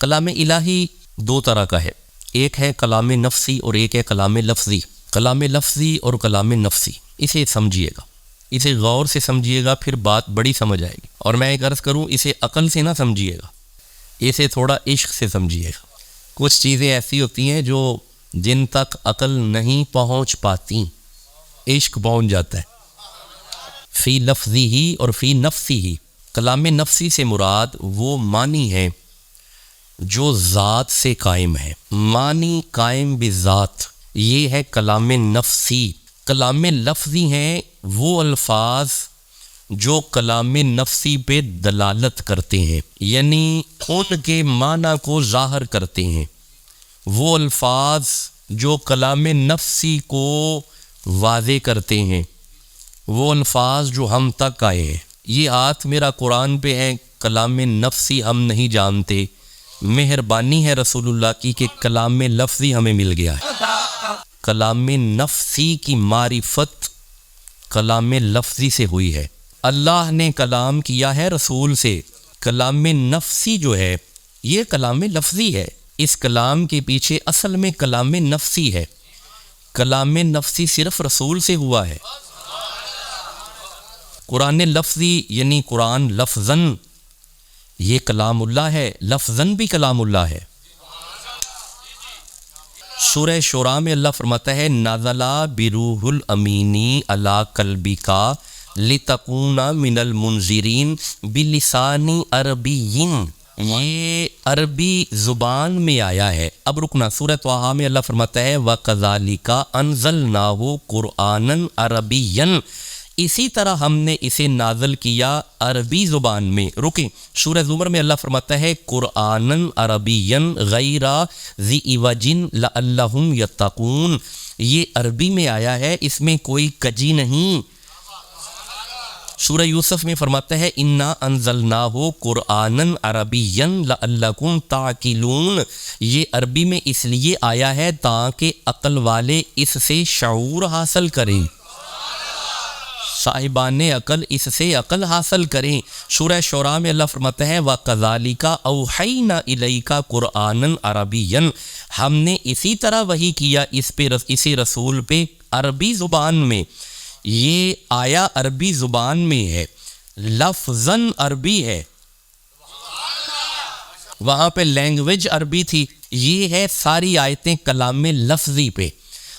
کلام الہی دو طرح کا ہے، ایک ہے کلام نفسی اور ایک ہے کلام لفظی۔ کلام لفظی اور کلام نفسی، اسے سمجھیے گا، اسے غور سے سمجھیے گا، پھر بات بڑی سمجھ آئے گی۔ اور میں ایک عرض کروں، اسے عقل سے نہ سمجھیے گا، اسے تھوڑا عشق سے سمجھیے گا۔ کچھ چیزیں ایسی ہوتی ہیں جو جن تک عقل نہیں پہنچ پاتی، عشق پہنچ جاتا ہے۔ فی لفظی ہی اور فی نفسی ہی، کلام نفسی سے مراد وہ معنی ہے جو ذات سے قائم ہے، معنی قائم بذات، یہ ہے کلام نفسی۔ کلام لفظی ہیں وہ الفاظ جو کلام نفسی پہ دلالت کرتے ہیں، یعنی ان کے معنی کو ظاہر کرتے ہیں، وہ الفاظ جو کلام نفسی کو واضح کرتے ہیں، وہ الفاظ جو ہم تک آئے ہیں۔ یہ ہاتھ میرا قرآن پہ ہے، کلام نفسی ہم نہیں جانتے، مہربانی ہے رسول اللہ کی کہ کلام لفظی ہمیں مل گیا ہے۔ کلام نفسی کی معرفت کلام لفظی سے ہوئی ہے، اللہ نے کلام کیا ہے رسول سے۔ کلام نفسی جو ہے یہ کلام لفظی ہے، اس کلام کے پیچھے اصل میں کلام نفسی ہے۔ کلام نفسی صرف رسول سے ہوا ہے۔ قرآن لفظی یعنی قرآن لفظاً یہ کلام اللہ ہے، لفظاً بھی کلام اللہ ہے۔ سورہ شورى میں اللہ فرماتا ہے نازل بروح الامین علی قلبک لتکون من المنذرین بلسان عربی، یہ عربی زبان میں آیا ہے۔ اب رکنا، سورہ طٰہٰ میں اللہ فرماتا ہے وَكَذَلِكَ أَنزَلْنَاهُ قُرْآنًا عَرَبِيًّا، اسی طرح ہم نے اسے نازل کیا عربی زبان میں۔ رکیں، سورہ زمر میں اللہ فرماتا ہے قرآنًا عربیًا غیر ذی عوج لعلہم یتقون، یہ عربی میں آیا ہے، اس میں کوئی کجی نہیں۔ سورہ یوسف میں فرماتا ہے انا انزلناہ قرآنًا عربیًا لعلکم تعقلون، یہ عربی میں اس لیے آیا ہے تاکہ عقل والے اس سے شعور حاصل کریں، صاحبان عقل اس سے عقل حاصل کریں۔ سورہ شعراء میں اللہ فرماتا ہے وَكَذَلِكَ أَوْحَيْنَا إِلَيْكَ قُرْآنًا عَرَبِيًّا، ہم نے اسی طرح وحی کیا اسی رسول پہ عربی زبان میں۔ یہ آیا عربی زبان میں ہے، لفظاً عربی ہے، وہاں پہ لینگویج عربی تھی۔ یہ ہے ساری آیتیں کلام لفظی پہ۔